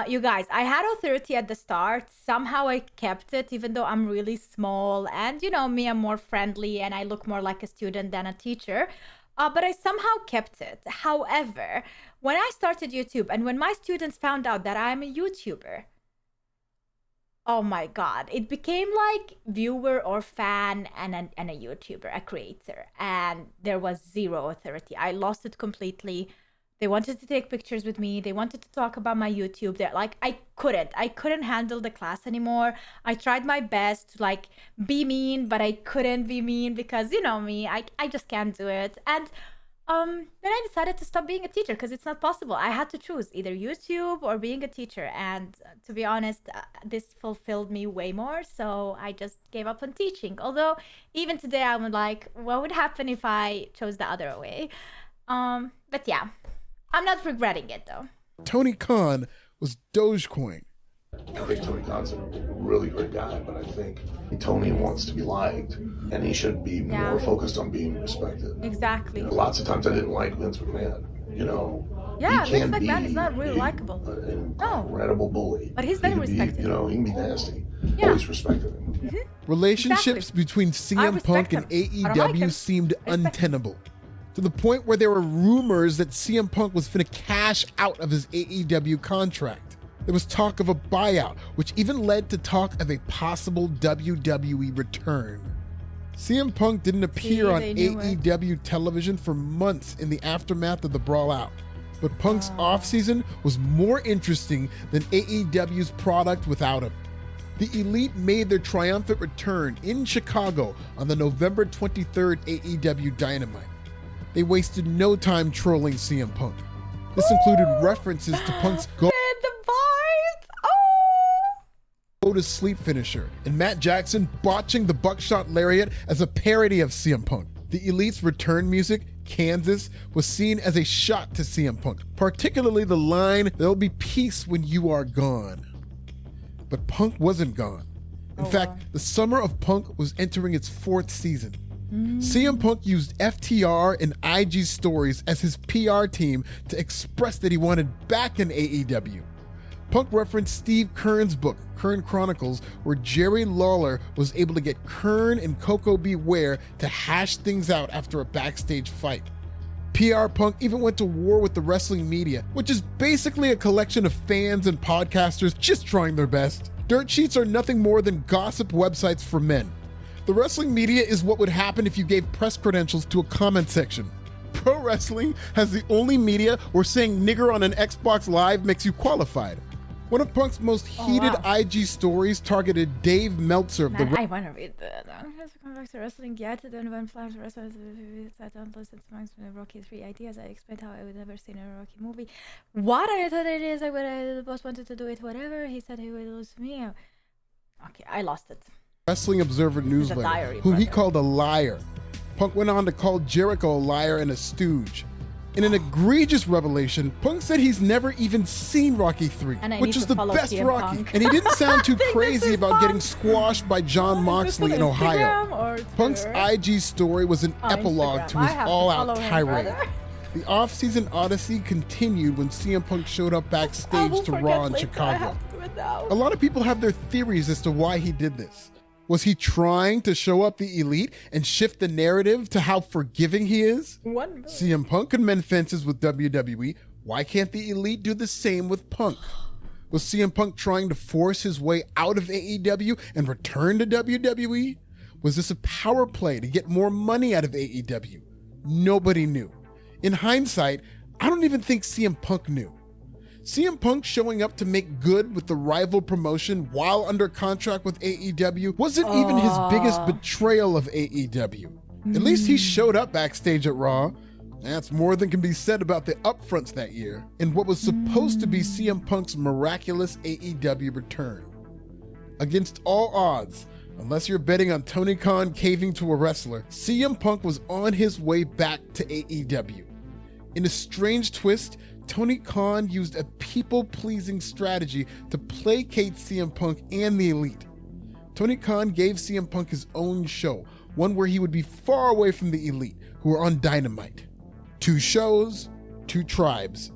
you guys, I had authority at the start. Somehow I kept it, even though I'm really small. And you know me, I'm more friendly and I look more like a student than a teacher. But I somehow kept it. However, when I started YouTube and when my students found out that I'm a YouTuber, oh my God, it became like viewer or fan and a YouTuber, a creator. And there was zero authority. I lost it completely. They wanted to take pictures with me. They wanted to talk about my YouTube. They're like, I couldn't handle the class anymore. I tried my best to like be mean, but I couldn't be mean because you know me, I just can't do it. And then I decided to stop being a teacher because it's not possible. I had to choose either YouTube or being a teacher. And to be honest, this fulfilled me way more. So I just gave up on teaching. Although even today I'm like, what would happen if I chose the other way? But yeah. I'm not regretting it though. Tony Khan was Dogecoin. I think Tony Khan's a really great guy, but I think Tony wants to be liked, and he should be more focused on being respected. Exactly. You know, lots of times I didn't like Vince McMahon. You know, yeah, Vince McMahon is not really likable. An incredible bully, but he's very respected. You know, he can be nasty. Always respected him. Relationships between CM Punk and AEW seemed untenable, to the point where there were rumors that CM Punk was finna cash out of his AEW contract. There was talk of a buyout, which even led to talk of a possible WWE return. CM Punk didn't appear on AEW television for months in the aftermath of the Brawl Out, but Punk's offseason was more interesting than AEW's product without him. The Elite made their triumphant return in Chicago on the November 23rd AEW Dynamite. They wasted no time trolling CM Punk. This included references to Punk's go to sleep finisher and Matt Jackson botching the buckshot lariat as a parody of CM Punk. The Elite's return music Kansas was seen as a shot to CM Punk, particularly the line, "There'll be peace when you are gone." But Punk wasn't gone. In fact, the summer of Punk was entering its 4th season. CM Punk used FTR and IG stories as his PR team to express that he wanted back in AEW. Punk referenced Steve Kern's book, Kern Chronicles, where Jerry Lawler was able to get Kern and Coco Beware to hash things out after a backstage fight. PR Punk even went to war with the wrestling media, which is basically a collection of fans and podcasters just trying their best. Dirt sheets are nothing more than gossip websites for men. The wrestling media is what would happen if you gave press credentials to a comment section. Pro wrestling has the only media where saying nigger on an Xbox Live makes you qualified. One of Punk's most heated IG stories targeted Dave Meltzer of the... I want to read that. Come back to wrestling yet. Then when Flash wrestlers sat down, listened to Punk's Rocky 3 ideas, I explained how I would never seen a Rocky movie. What I thought it is, like when the boss wanted to do it, whatever. He said he would lose to me. Okay, I lost it. Wrestling Observer newsletter, who he called a liar. Punk went on to call Jericho a liar and a stooge. In an egregious revelation, Punk said he's never even seen Rocky 3, which is the best Rocky, and he didn't sound too crazy about getting squashed by John Moxley in Ohio. Punk's IG story was an epilogue to his all-out tirade. The off-season odyssey continued when CM Punk showed up backstage to Raw in Chicago. A lot of people have their theories as to why he did this. Was he trying to show up the Elite and shift the narrative to how forgiving he is? CM Punk could mend fences with WWE. Why can't the Elite do the same with Punk? Was CM Punk trying to force his way out of AEW and return to WWE? Was this a power play to get more money out of AEW? Nobody knew. In hindsight, I don't even think CM Punk knew. CM Punk showing up to make good with the rival promotion while under contract with AEW wasn't even his biggest betrayal of AEW. At least he showed up backstage at Raw. That's more than can be said about the upfronts that year and what was supposed to be CM Punk's miraculous AEW return. Against all odds, unless you're betting on Tony Khan caving to a wrestler, CM Punk was on his way back to AEW. In a strange twist, Tony Khan used a people-pleasing strategy to placate CM Punk and the Elite. Tony Khan gave CM Punk his own show, one where he would be far away from the Elite, who were on Dynamite. 2 shows, 2 tribes.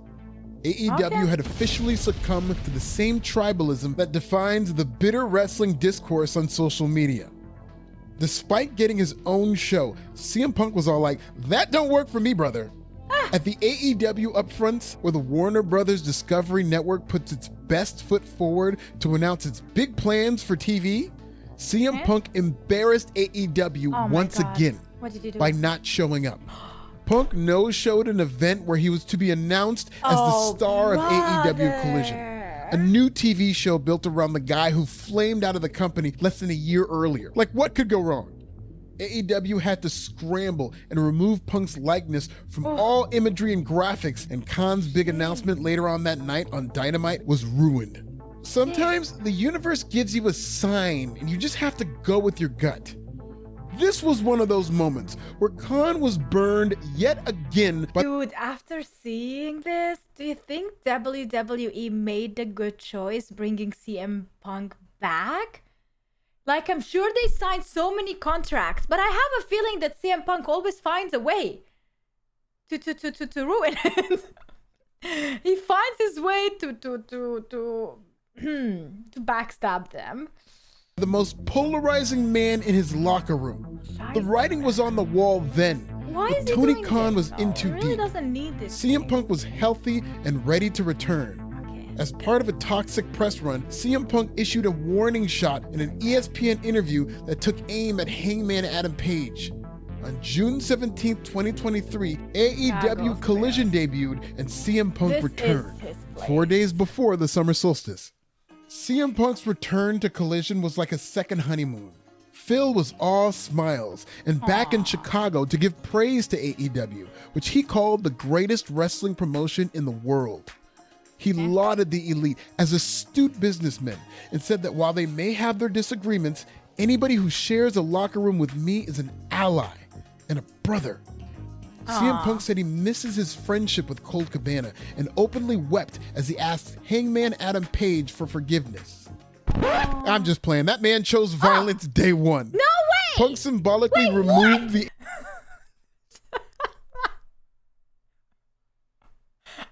AEW had officially succumbed to the same tribalism that defines the bitter wrestling discourse on social media. Despite getting his own show, CM Punk was all like, "That don't work for me, brother." At the AEW upfronts, where the Warner Brothers Discovery Network puts its best foot forward to announce its big plans for TV, CM Punk embarrassed AEW once again by not showing up. Punk no-showed an event where he was to be announced as the star of AEW Collision, a new TV show built around the guy who flamed out of the company less than a year earlier. Like, what could go wrong? AEW had to scramble and remove Punk's likeness from all imagery and graphics, and Khan's big announcement later on that night on Dynamite was ruined. Sometimes the universe gives you a sign and you just have to go with your gut. This was one of those moments where Khan was burned yet again by— Dude, after seeing this, do you think WWE made a good choice bringing CM Punk back? Like, I'm sure they signed so many contracts, but I have a feeling that CM Punk always finds a way to ruin it. He finds his way to backstab them. The most polarizing man in his locker room. The writing was on the wall then. Why but is he Tony doing Khan this, was in too He really deep. doesn't need this. CM Punk was healthy and ready to return. As part of a toxic press run, CM Punk issued a warning shot in an ESPN interview that took aim at Hangman Adam Page. On June 17, 2023, AEW Collision debuted and CM Punk returned, 4 days before the summer solstice. CM Punk's return to Collision was like a second honeymoon. Phil was all smiles and back in Chicago to give praise to AEW, which he called the greatest wrestling promotion in the world. He lauded the Elite as astute businessmen and said that while they may have their disagreements, anybody who shares a locker room with me is an ally and a brother. CM Punk said he misses his friendship with Colt Cabana and openly wept as he asked Hangman Adam Page for forgiveness. I'm just playing. That man chose violence day one. No way! Punk symbolically removed the...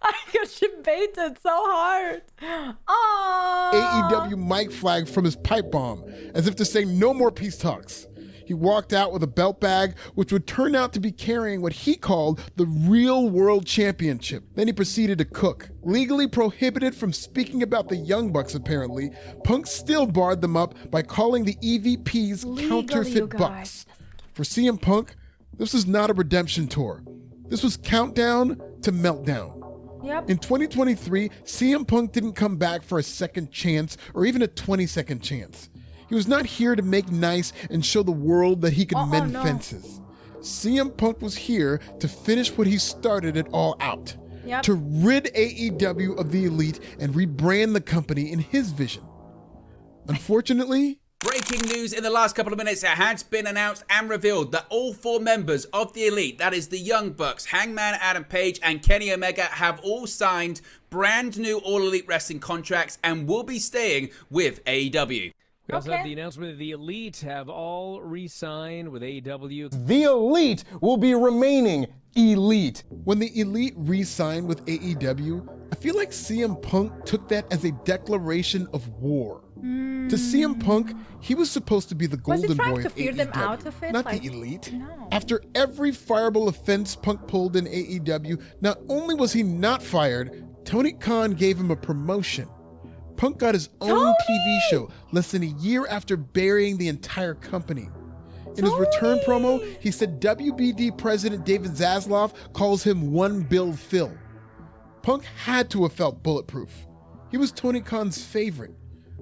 I got baited so hard. AEW mic flag from his pipe bomb, as if to say no more peace talks. He walked out with a belt bag, which would turn out to be carrying what he called the real world championship. Then he proceeded to cook. Legally prohibited from speaking about the Young Bucks, apparently, Punk still barred them up by calling the EVPs counterfeit bucks. For CM Punk, this was not a redemption tour. This was countdown to meltdown. Yep. In 2023, CM Punk didn't come back for a second chance or even a 20-second chance. He was not here to make nice and show the world that he could mend fences. CM Punk was here to finish what he started it all out. Yep. To rid AEW of the Elite and rebrand the company in his vision. Unfortunately, breaking news in the last couple of minutes, it has been announced and revealed that all 4 members of the Elite, that is the Young Bucks, Hangman Adam Page and Kenny Omega, have all signed brand new All Elite Wrestling contracts and will be staying with AEW. We also have the announcement that the Elite have all re-signed with AEW. the Elite will be remaining elite. When the Elite re-signed with AEW, I feel like CM Punk took that as a declaration of war. To CM Punk, he was supposed to be the golden boy to of fear AEW, them out of it? not Like, the Elite. no. After every fireable offense Punk pulled in AEW, not only was he not fired, Tony Khan gave him a promotion. Punk got his own TV show less than a year after burying the entire company. In his return promo, he said WBD President David Zaslav calls him One Bill Phil. Punk had to have felt bulletproof. He was Tony Khan's favorite.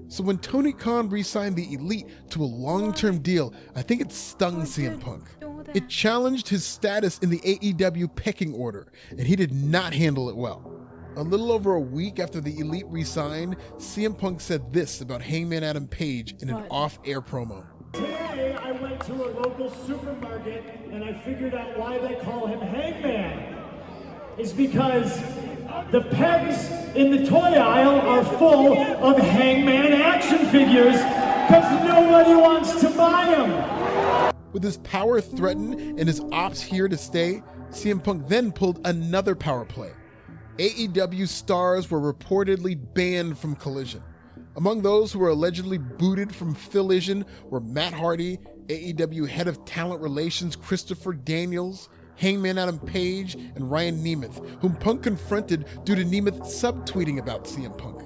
So when Tony Khan re-signed the Elite to a long-term deal, I think it stung CM Punk. It challenged his status in the AEW pecking order, and he did not handle it well. A little over a week after the Elite re-signed, CM Punk said this about Hangman Adam Page in an off-air promo. Today I went to a local supermarket and I figured out why they call him Hangman. It's because the pegs in the toy aisle are full of Hangman action figures because nobody wants to buy them. With his power threatened and his ops here to stay, CM Punk then pulled another power play. AEW stars were reportedly banned from Collision. Among those who were allegedly booted from Phillision were Matt Hardy, AEW head of talent relations Christopher Daniels, Hangman Adam Page, and Ryan Nemeth, whom Punk confronted due to Nemeth subtweeting about CM Punk.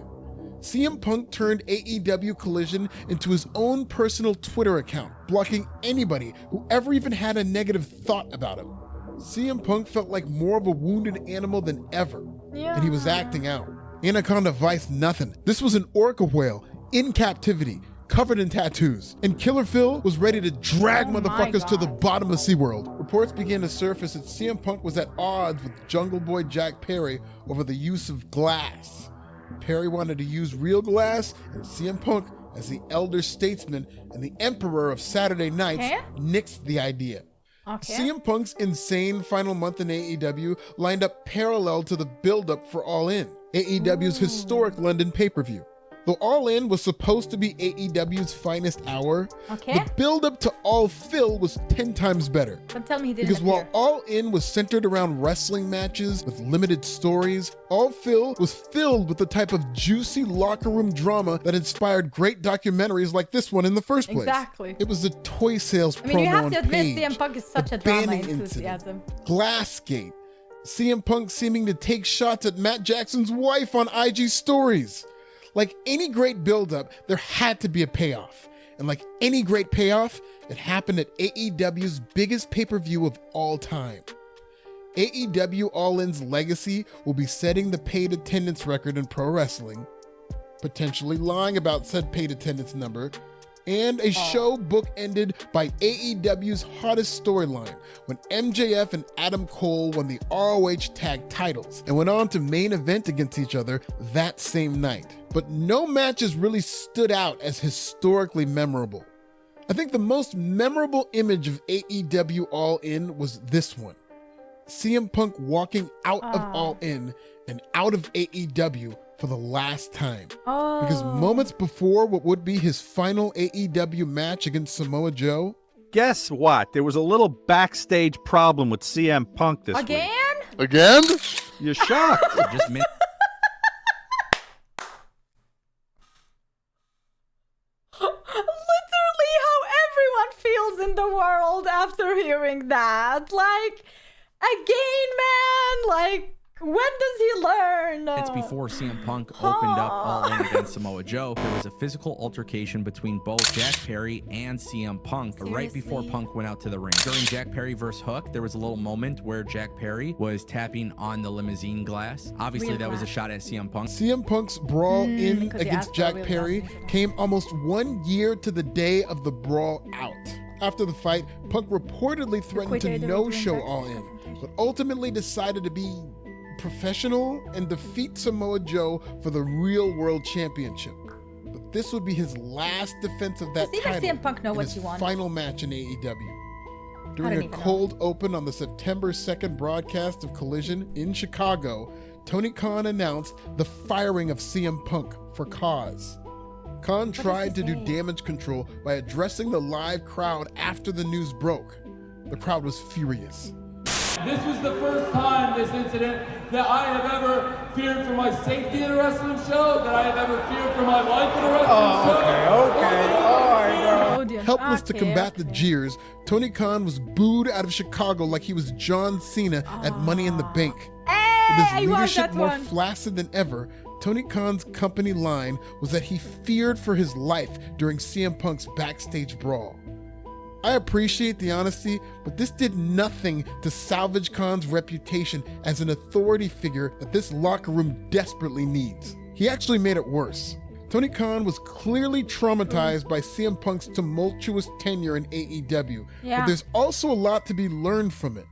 CM Punk turned AEW Collision into his own personal Twitter account, blocking anybody who ever even had a negative thought about him. CM Punk felt like more of a wounded animal than ever, and he was acting out. Anaconda Vice nothing. This was an orca whale in captivity, covered in tattoos, and Killer Phil was ready to drag motherfuckers to the bottom of SeaWorld. Reports began to surface that CM Punk was at odds with Jungle Boy Jack Perry over the use of glass. Perry wanted to use real glass, and CM Punk, as the elder statesman and the emperor of Saturday nights, nixed the idea. CM Punk's insane final month in AEW lined up parallel to the build-up for All In, AEW's historic London pay-per-view. Though All In was supposed to be AEW's finest hour, the build-up to All Phil was 10 times better. Don't tell me he didn't Because while All In was centered around wrestling matches with limited stories, All Phil was filled with the type of juicy locker room drama that inspired great documentaries like this one in the first place. Exactly. It was the toy sales I mean, you promo have on to admit Page, CM Punk is such a the drama banning enthusiasm. incident, Glassgate, CM Punk seeming to take shots at Matt Jackson's wife on IG stories. Like any great build-up, there had to be a payoff. And like any great payoff, it happened at AEW's biggest pay-per-view of all time. AEW All In's legacy will be setting the paid attendance record in pro wrestling, potentially lying about said paid attendance number, and a show bookended by AEW's hottest storyline when MJF and Adam Cole won the ROH tag titles and went on to main event against each other that same night. But no matches really stood out as historically memorable. I think the most memorable image of AEW All In was this one. CM Punk walking out of All In and out of AEW for the last time. Because moments before what would be his final AEW match against Samoa Joe, guess what? There was a little backstage problem with CM Punk this week. Again? You're shocked. Just Literally how everyone feels in the world after hearing that. Like, again, man, like, when does he learn? It's before CM Punk opened up All In against Samoa Joe. There was a physical altercation between both Jack Perry and CM Punk right before Punk went out to the ring. During Jack Perry versus Hook, there was a little moment where Jack Perry was tapping on the limousine glass. Obviously, that was a shot at CM Punk. CM Punk's brawl in against Jack Perry came almost 1 year to the day of the brawl out. After the fight, Punk reportedly threatened to no-show All In, but ultimately decided to be professional and defeat Samoa Joe for the real world championship. But this would be his last defense of that title CM Punk know in what his he wants? final match in AEW. I During don't a even cold open on the September 2nd broadcast of Collision in Chicago, Tony Khan announced the firing of CM Punk for cause. Khan tried to do damage control by addressing the live crowd after the news broke. The crowd was furious. This was the first time, this incident, that I have ever feared for my safety in a wrestling show, that I have ever feared for my life in a wrestling show. Helpless to combat the jeers, Tony Khan was booed out of Chicago like he was John Cena at Money in the Bank. With his leadership more flaccid than ever, Tony Khan's company line was that he feared for his life during CM Punk's backstage brawl. I appreciate the honesty, but this did nothing to salvage Khan's reputation as an authority figure that this locker room desperately needs. He actually made it worse. Tony Khan was clearly traumatized by CM Punk's tumultuous tenure in AEW, but there's also a lot to be learned from it.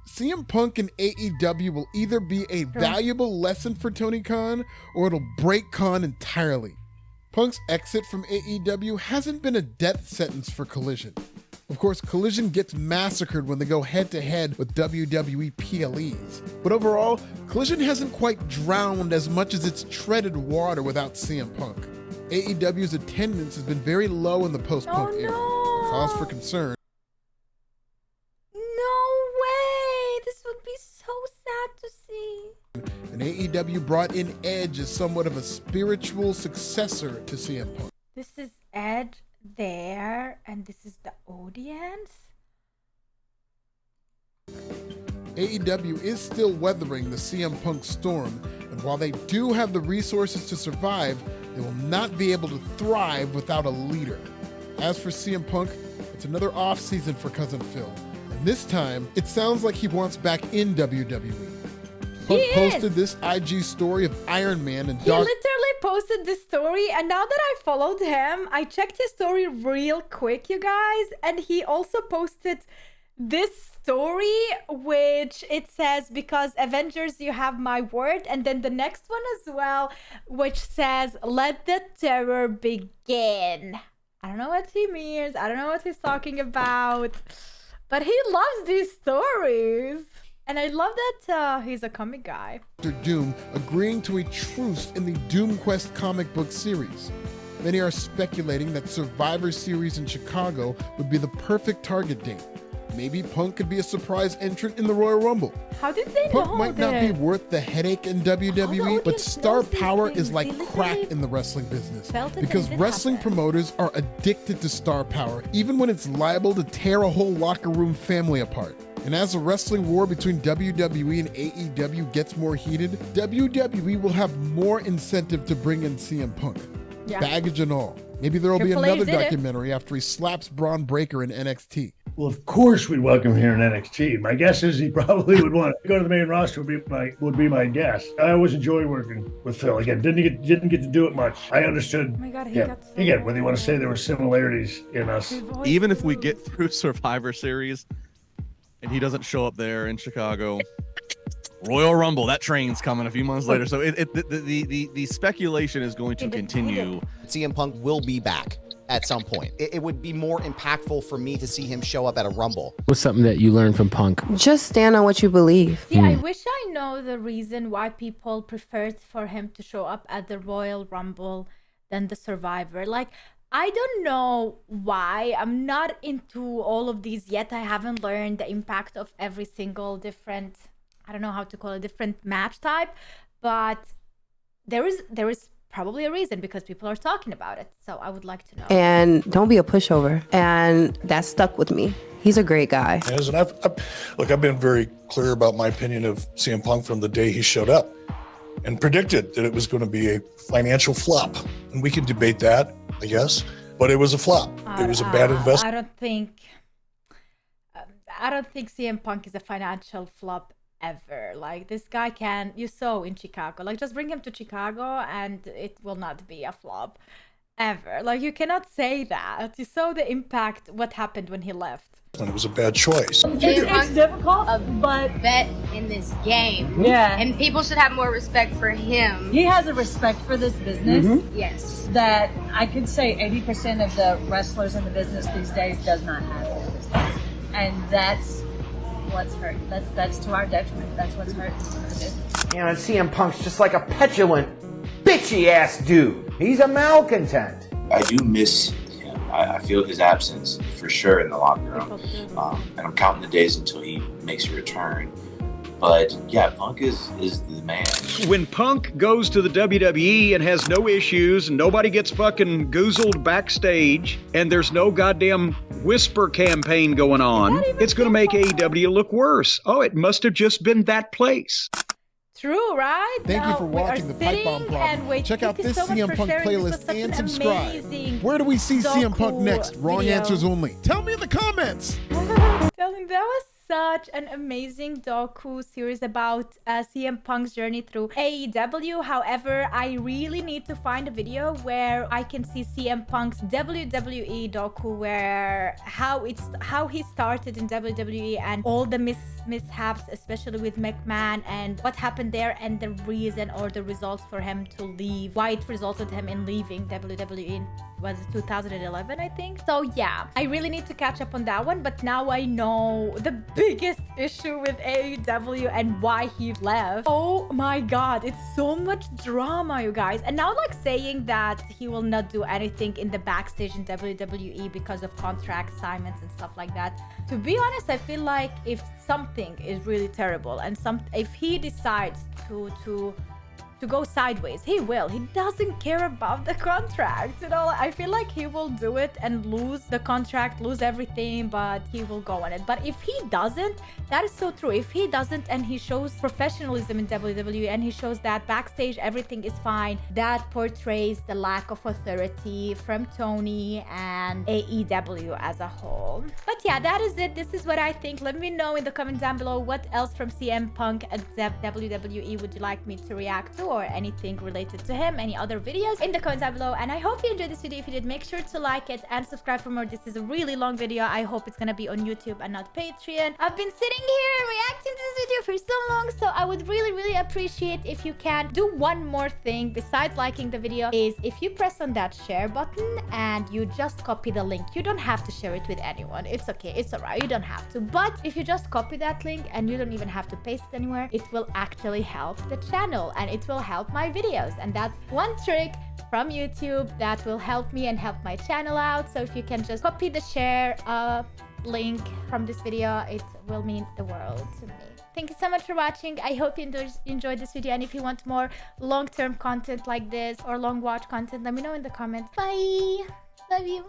CM Punk in AEW will either be a valuable lesson for Tony Khan, or it'll break Khan entirely. Punk's exit from AEW hasn't been a death sentence for Collision. Of course, Collision gets massacred when they go head-to-head with WWE PLEs. But overall, Collision hasn't quite drowned as much as it's treaded water without CM Punk. AEW's attendance has been very low in the post-Punk era. Cause for concern. No way! This would be so sad to see. And AEW brought in Edge as somewhat of a spiritual successor to CM Punk. This is Edge there, and this is the audience. AEW is still weathering the CM Punk storm, and while they do have the resources to survive, they will not be able to thrive without a leader. As for CM Punk, it's another off-season for Cousin Phil, and this time, it sounds like he wants back in WWE. Punk posted this IG story of Iron Man and He literally posted this story, and now that I followed him, I checked his story real quick, you guys, and he also posted this story, which it says, because Avengers, you have my word, and then the next one as well, which says, let the terror begin. I don't know what he means, I don't know what he's talking about, but he loves these stories. And I love that he's a comic guy. Doom agreeing to a truce in the Doom Quest comic book series. Many are speculating that Survivor Series in Chicago would be the perfect target date. Maybe Punk could be a surprise entrant in the Royal Rumble. How did they Punk know might this? not be worth the headache in WWE, but star power is like crack in the wrestling business. Because wrestling promoters are addicted to star power, even when it's liable to tear a whole locker room family apart. And as the wrestling war between WWE and AEW gets more heated, WWE will have more incentive to bring in CM Punk. Yeah. Baggage and all. Maybe there will be Triple H another did it. documentary after he slaps Braun Breaker in NXT. Well, of course we'd welcome him here in NXT. My guess is he probably would want to go to the main roster. Would be my guess. I always enjoy working with Phil. Again, didn't get to do it much. I understood. Oh my God, he Yeah. got so Again, whether you want to say there were similarities in us. Even if we get through Survivor Series and he doesn't show up there in Chicago, Royal Rumble, that train's coming a few months later. So the speculation is going to continue. CM Punk will be back at some point. It would be more impactful for me to see him show up at a Rumble. What's something that you learned from Punk? Just stand on what you believe. See, I wish I know the reason why people prefer for him to show up at the Royal Rumble than the Survivor. Like, I don't know why. I'm not into all of these yet. I haven't learned the impact of every single different, I don't know how to call it, different match type, but there is probably a reason because people are talking about it. So I would like to know. And don't be a pushover. And that stuck with me. He's a great guy. Yes, and I've been very clear about my opinion of CM Punk from the day he showed up and predicted that it was going to be a financial flop. And we can debate that, I guess, but it was a flop. It was a bad investment. I don't think CM Punk is a financial flop ever. Like, this guy you saw in Chicago, like, just bring him to Chicago and it will not be a flop ever. Like, you cannot say that. You saw the impact, what happened when he left. And it was a bad choice. It's difficult, but bet in this game. Yeah. And people should have more respect for him. He has a respect for this business. Yes. That I could say 80% of the wrestlers in the business these days does not have for the business. And that's what's hurt. That's to our detriment. That's what's hurt the business. You know, and CM Punk's just like a petulant, bitchy ass dude. He's a malcontent. I do miss him. I feel his absence for sure in the locker room. And I'm counting the days until he makes a return. But yeah, Punk is the man. When Punk goes to the WWE and has no issues and nobody gets fucking goozled backstage and there's no goddamn whisper campaign going on, it's going to make AEW look worse. Oh, it must have just been that place. True, right? Thank you for watching the Pipe Bomb Problem. Check out this CM Punk playlist and subscribe. Where do we see CM Punk next? Wrong answers only. Tell me in the comments. That was such an amazing docu series about CM Punk's journey through AEW. However, I really need to find a video where I can see CM Punk's WWE docu, where how he started in WWE and all the mishaps, especially with McMahon, and what happened there, and the reason or the results for him to leave, why it resulted him in leaving WWE. Was it 2011, I think? So yeah, I really need to catch up on that one, but now I know the biggest issue with AEW and why he left. Oh my god, it's so much drama, you guys. And now, like, saying that he will not do anything in the backstage in WWE because of contract assignments and stuff like that. To be honest, I feel like if something is really terrible and if he decides to go sideways, he will. He doesn't care about the contract, you know. I feel like he will do it and lose the contract, lose everything, but he will go on it. But if he doesn't, that is so true. If he doesn't and he shows professionalism in WWE and he shows that backstage everything is fine, that portrays the lack of authority from Tony and AEW as a whole. But yeah, that is it. This is what I think. Let me know in the comment down below what else from CM Punk at WWE would you like me to react to, or anything related to him, any other videos in the comments down below. And I hope you enjoyed this video. If you did, make sure to like it and subscribe for more. This is a really long video. I hope it's gonna be on YouTube and not Patreon. I've been sitting here reacting to this video for so long, so I would really appreciate if you can do one more thing besides liking the video, is if you press on that share button and you just copy the link. You don't have to share it with anyone. It's okay, it's alright, you don't have to. But if you just copy that link and you don't even have to paste it anywhere, it will actually help the channel and it will help my videos. And that's one trick from YouTube that will help me and help my channel out. So if you can just copy the share link from this video, it will mean the world to me. Thank you so much for watching. I hope you enjoyed this video, and if you want more long-term content like this or long watch content, let me know in the comments. Bye. Love you.